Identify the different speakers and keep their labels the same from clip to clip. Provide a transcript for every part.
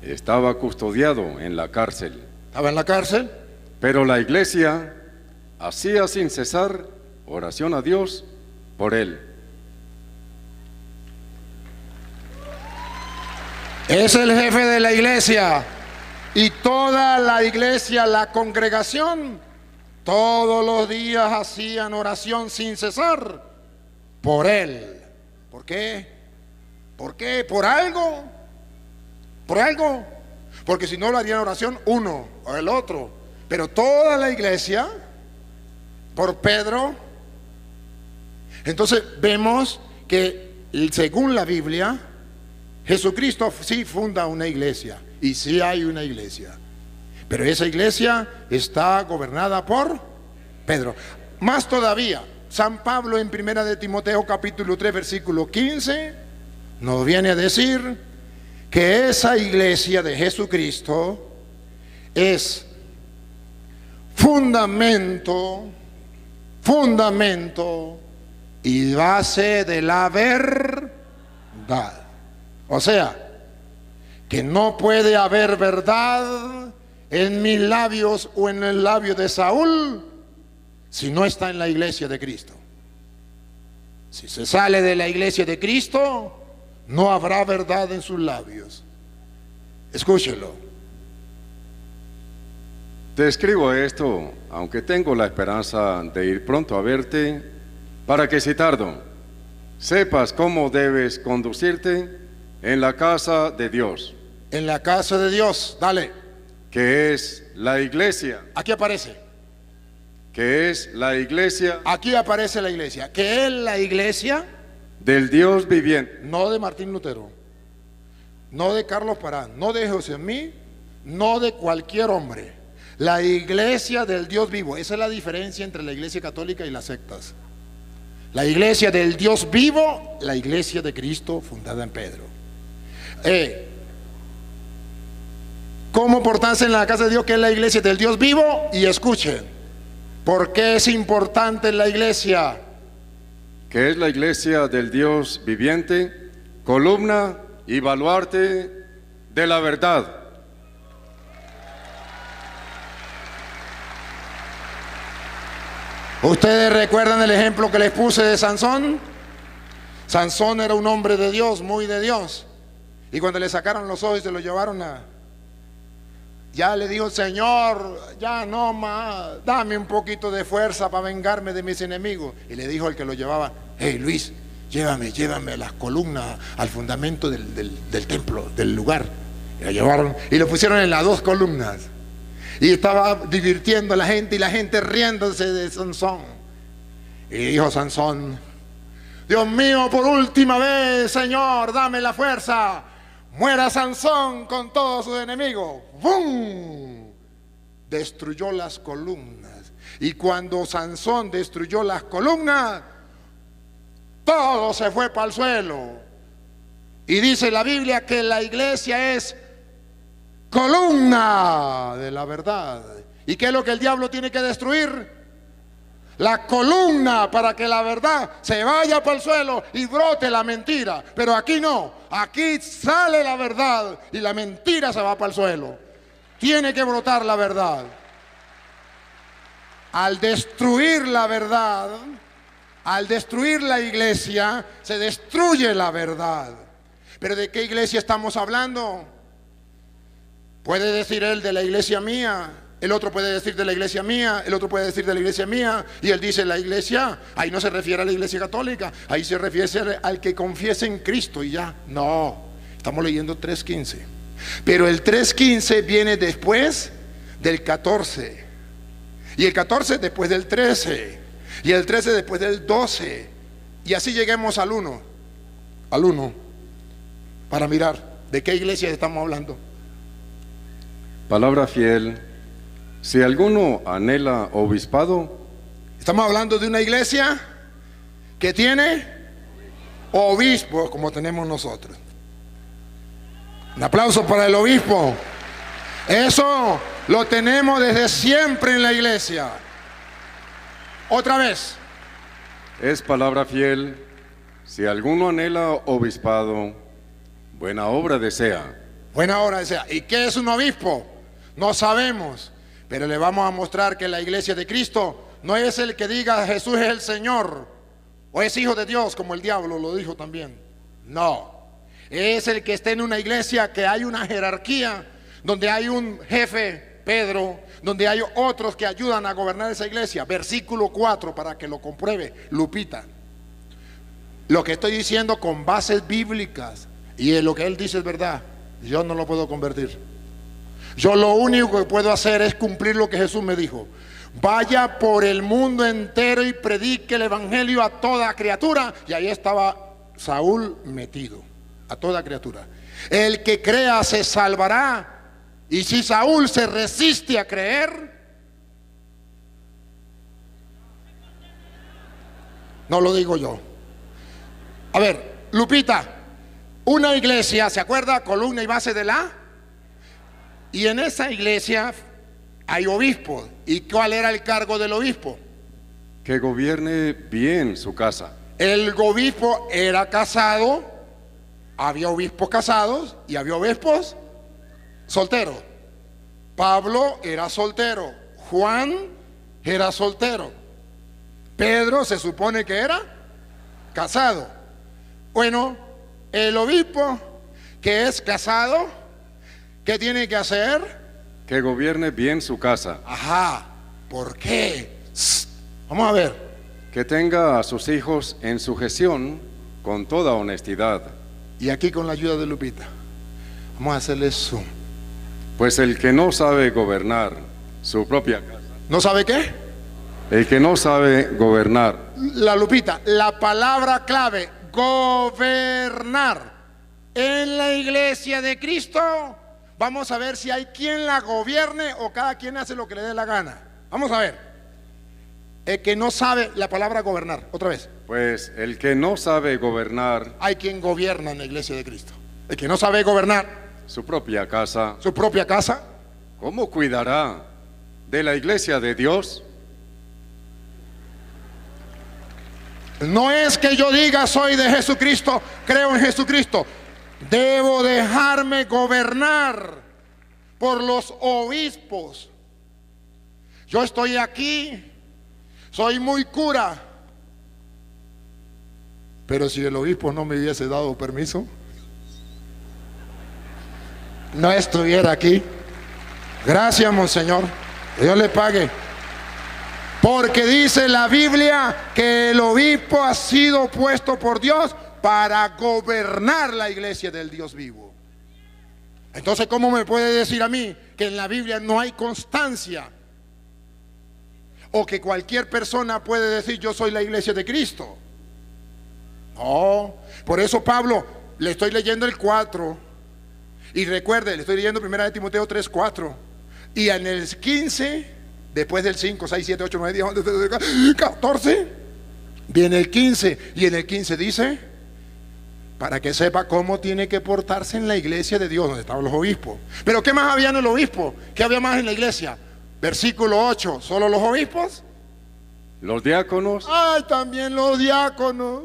Speaker 1: estaba custodiado en la cárcel.
Speaker 2: Estaba en la cárcel.
Speaker 1: Pero la iglesia hacía sin cesar oración a Dios por él.
Speaker 2: Es el jefe de la iglesia. Y toda la iglesia, la congregación, todos los días hacían oración sin cesar por él. ¿Por qué? ¿Por qué? ¿Por algo? ¿Por algo? Porque si no lo harían oración uno o el otro. Pero toda la iglesia, por Pedro. Entonces vemos que según la Biblia, Jesucristo sí funda una iglesia. Y sí hay una iglesia. Pero esa iglesia está gobernada por Pedro. Más todavía, San Pablo en 1 de Timoteo capítulo 3 versículo 15 nos viene a decir que esa iglesia de Jesucristo es fundamento y base de la verdad. O sea, que no puede haber verdad en mis labios o en el labio de Saúl si no está en la iglesia de Cristo. Si se sale de la iglesia de Cristo, no habrá verdad en sus labios. Escúchelo.
Speaker 1: Te escribo esto, aunque tengo la esperanza de ir pronto a verte, para que si tardo, sepas cómo debes conducirte en la casa de Dios.
Speaker 2: En la casa de Dios, dale.
Speaker 1: Que es la iglesia.
Speaker 2: Aquí aparece.
Speaker 1: Que es la iglesia.
Speaker 2: Aquí aparece la iglesia. Que es la iglesia
Speaker 1: del Dios viviente.
Speaker 2: No de Martín Lutero, no de Carlos Parán, no de José Mí, no de cualquier hombre. La iglesia del Dios vivo. Esa es la diferencia entre la iglesia católica y las sectas. La iglesia del Dios vivo, la iglesia de Cristo fundada en Pedro. ¿Cómo portarse en la casa de Dios, que es la iglesia del Dios vivo? Y escuchen, ¿por qué es importante la iglesia?
Speaker 1: Que es la iglesia del Dios viviente, columna y baluarte de la verdad.
Speaker 2: ¿Ustedes recuerdan el ejemplo que les puse de Sansón? Sansón era un hombre de Dios, muy de Dios. Y cuando le sacaron los ojos y se lo llevaron ya le dijo: Señor, ya no más, dame un poquito de fuerza para vengarme de mis enemigos. Y le dijo el que lo llevaba: hey Luis, llévame a las columnas, al fundamento del templo, del lugar. Y lo llevaron y lo pusieron en las dos columnas. Y estaba divirtiendo a la gente y la gente riéndose de Sansón. Y dijo Sansón: Dios mío, por última vez, Señor, dame la fuerza. Muera Sansón con todos sus enemigos. ¡Bum! Destruyó las columnas. Y cuando Sansón destruyó las columnas, todo se fue para el suelo. Y dice la Biblia que la iglesia es columna de la verdad. ¿Y qué es lo que el diablo tiene que destruir? La columna, para que la verdad se vaya para el suelo y brote la mentira. Pero aquí no, aquí sale la verdad y la mentira se va para el suelo. Tiene que brotar la verdad. Al destruir la verdad, al destruir la iglesia, se destruye la verdad. ¿Pero de qué iglesia estamos hablando? Puede decir él: de la iglesia mía. El otro puede decir: de la iglesia mía. El otro puede decir: de la iglesia mía. Y él dice: la iglesia. Ahí no se refiere a la iglesia católica, ahí se refiere al que confiese en Cristo y ya. No, estamos leyendo 3:15. Pero el 3:15 viene después del 14. Y el 14 después del 13. Y el 13 después del 12. Y así lleguemos al 1. Al 1. Para mirar de qué iglesia estamos hablando.
Speaker 1: Palabra fiel. Si alguno anhela obispado.
Speaker 2: Estamos hablando de una iglesia que tiene obispos como tenemos nosotros. Un aplauso para el obispo. Eso lo tenemos desde siempre en la iglesia. Otra vez.
Speaker 1: Es palabra fiel. Si alguno anhela obispado, buena obra desea.
Speaker 2: Buena hora decía, ¿y qué es un obispo? No sabemos, pero le vamos a mostrar que la iglesia de Cristo no es el que diga Jesús es el Señor o es hijo de Dios, como el diablo lo dijo también. No, es el que esté en una iglesia que hay una jerarquía, donde hay un jefe, Pedro, donde hay otros que ayudan a gobernar esa iglesia. Versículo 4 para que lo compruebe Lupita. Lo que estoy diciendo con bases bíblicas y lo que él dice es verdad. Yo no lo puedo convertir. Yo lo único que puedo hacer es cumplir lo que Jesús me dijo. Vaya por el mundo entero y predique el evangelio a toda criatura. Y ahí estaba Saúl metido, a toda criatura. El que crea se salvará. Y si Saúl se resiste a creer, no lo digo yo. A ver, Lupita, una iglesia, ¿se acuerda? Columna y base de la. Y en esa iglesia hay obispos. ¿Y cuál era el cargo del obispo?
Speaker 1: Que gobierne bien su casa.
Speaker 2: El obispo era casado, había obispos casados y había obispos solteros. Pablo era soltero, Juan era soltero, Pedro se supone que era casado. Bueno, el obispo que es casado, ¿qué tiene que hacer?
Speaker 1: Que gobierne bien su casa.
Speaker 2: Ajá, ¿por qué? Vamos a ver.
Speaker 1: Que tenga a sus hijos en sujeción con toda honestidad.
Speaker 2: Y aquí con la ayuda de Lupita, vamos a hacerle zoom.
Speaker 1: Pues el que no sabe gobernar su propia casa.
Speaker 2: ¿No sabe qué?
Speaker 1: El que no sabe gobernar.
Speaker 2: La Lupita, la palabra clave, gobernar. En la iglesia de Cristo, vamos a ver si hay quien la gobierne o cada quien hace lo que le dé la gana. Vamos a ver. El que no sabe la palabra gobernar, otra vez.
Speaker 1: Pues el que no sabe gobernar.
Speaker 2: Hay quien gobierna en la iglesia de Cristo. El que no sabe gobernar
Speaker 1: su propia casa.
Speaker 2: Su propia casa.
Speaker 1: ¿Cómo cuidará de la iglesia de Dios?
Speaker 2: No es que yo diga soy de Jesucristo, creo en Jesucristo. Debo dejarme gobernar por los obispos. Yo estoy aquí, soy muy cura, pero si el obispo no me hubiese dado permiso, no estuviera aquí. Gracias, monseñor, que Dios le pague. Porque dice la Biblia que el obispo ha sido puesto por Dios para gobernar la iglesia del Dios vivo. Entonces, ¿cómo me puede decir a mí que en la Biblia no hay constancia? O que cualquier persona puede decir yo soy la iglesia de Cristo. No, por eso Pablo, le estoy leyendo el 4. Y recuerde, le estoy leyendo 1 Timoteo 3, 4. Y en el 15, después del 5, 6, 7, 8, 9, 10, 11, 14, viene el 15. Y en el 15 dice, para que sepa cómo tiene que portarse en la iglesia de Dios, donde estaban los obispos. Pero ¿qué más había en el obispo? ¿Qué había más en la iglesia? Versículo 8, ¿solo los obispos?
Speaker 1: Los diáconos.
Speaker 2: Ay, también los diáconos.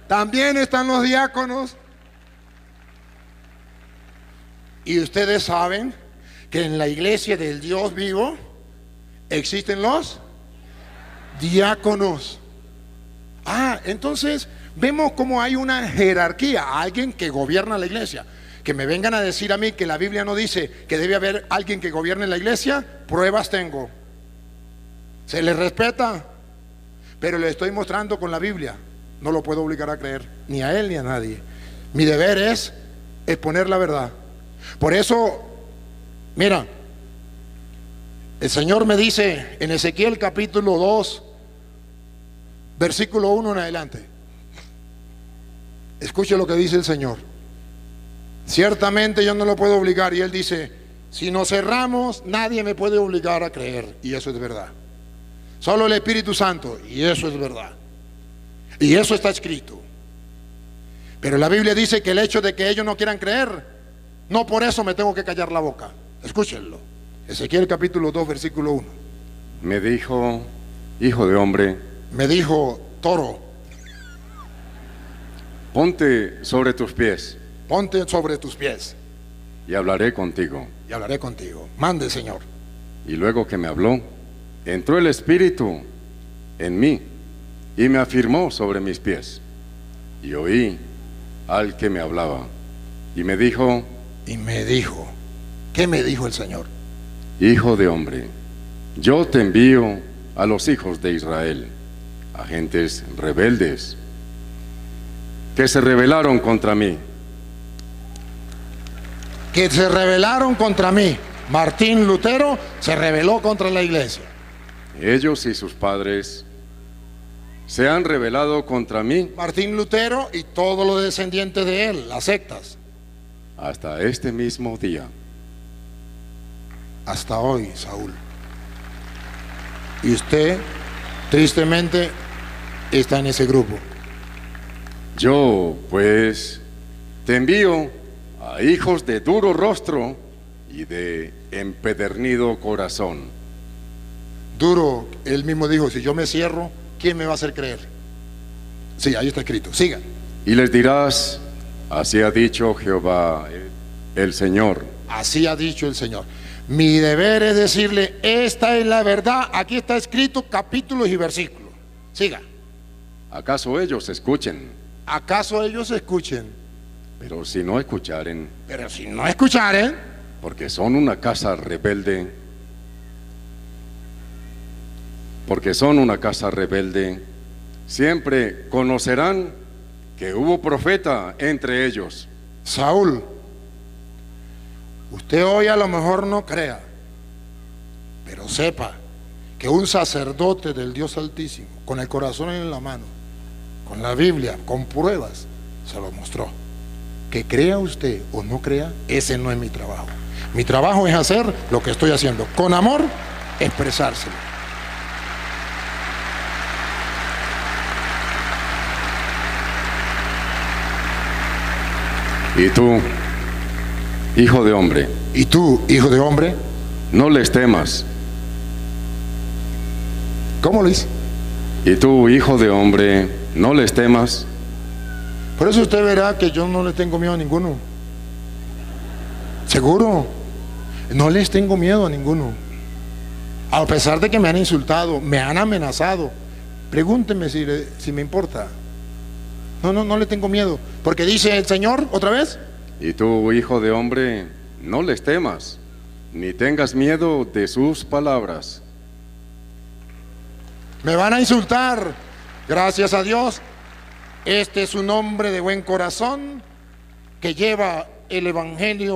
Speaker 2: También están los diáconos. Y ustedes saben que en la iglesia del Dios vivo existen los diáconos. Entonces vemos cómo hay una jerarquía, alguien que gobierna la iglesia. Que me vengan a decir a mí que la Biblia no dice que debe haber alguien que gobierne la iglesia, pruebas tengo. Se le respeta, pero le estoy mostrando con la Biblia. No lo puedo obligar a creer, ni a él ni a nadie. Mi deber es exponer la verdad. Por eso, mira, el Señor me dice en Ezequiel capítulo 2, versículo 1 en adelante. Escuche lo que dice el Señor. Ciertamente yo no lo puedo obligar. Y Él dice, si nos cerramos, nadie me puede obligar a creer. Y eso es verdad. Solo el Espíritu Santo. Y eso es verdad. Y eso está escrito. Pero la Biblia dice que el hecho de que ellos no quieran creer, no por eso me tengo que callar la boca. Escúchenlo. Ezequiel capítulo 2, versículo 1.
Speaker 1: Me dijo, hijo de hombre.
Speaker 2: Me dijo, toro.
Speaker 1: Ponte sobre tus pies.
Speaker 2: ponte sobre tus pies
Speaker 1: y hablaré contigo.
Speaker 2: y hablaré contigo. Mande, Señor.
Speaker 1: Y luego que me habló, entró el Espíritu en mí y me afirmó sobre mis pies. Y oí al que me hablaba y me dijo,
Speaker 2: ¿qué me dijo el Señor?
Speaker 1: Hijo de hombre, yo te envío a los hijos de Israel, a gentes rebeldes, que se rebelaron contra mí.
Speaker 2: Que se rebelaron contra mí. Martín Lutero se rebeló contra la iglesia.
Speaker 1: Ellos y sus padres se han rebelado contra mí
Speaker 2: Martín Lutero y todos los descendientes de él, las sectas.
Speaker 1: hasta este mismo día.
Speaker 2: Hasta hoy, Saúl. Y usted, tristemente, está en ese grupo.
Speaker 1: Yo, pues, te envío a hijos de duro rostro y de empedernido corazón.
Speaker 2: Duro, él mismo dijo, si yo me cierro, ¿quién me va a hacer creer? Sí, ahí está escrito, siga.
Speaker 1: Y les dirás, así ha dicho Jehová el Señor.
Speaker 2: Así ha dicho el Señor. Mi deber es decirle, esta es la verdad, aquí está escrito capítulos y versículos. Siga.
Speaker 1: ¿Acaso ellos escuchen?
Speaker 2: ¿Acaso ellos escuchen?
Speaker 1: Pero si no escucharen,
Speaker 2: Pero si no escucharen,
Speaker 1: porque son una casa rebelde, siempre conocerán que hubo profeta entre ellos.
Speaker 2: Saúl, usted hoy a lo mejor no crea, pero sepa que un sacerdote del Dios Altísimo, con el corazón en la mano, con la Biblia, con pruebas, se lo mostró. Que crea usted o no crea, ese no es mi trabajo. Mi trabajo es hacer lo que estoy haciendo, con amor, expresárselo.
Speaker 1: Y tú, hijo de hombre,
Speaker 2: Y tú, hijo de hombre,
Speaker 1: no les temas.
Speaker 2: ¿cómo lo hice?
Speaker 1: Y tú, hijo de hombre, no les temas,
Speaker 2: Por eso usted verá que yo no le tengo miedo a ninguno. Seguro, no les tengo miedo a ninguno. A pesar de que me han insultado, me han amenazado, pregúnteme si me importa. No le tengo miedo. Porque dice el Señor, otra vez,
Speaker 1: y tú, hijo de hombre, no les temas, ni tengas miedo de sus palabras.
Speaker 2: me van a insultar. Gracias a Dios, este es un hombre de buen corazón que lleva el evangelio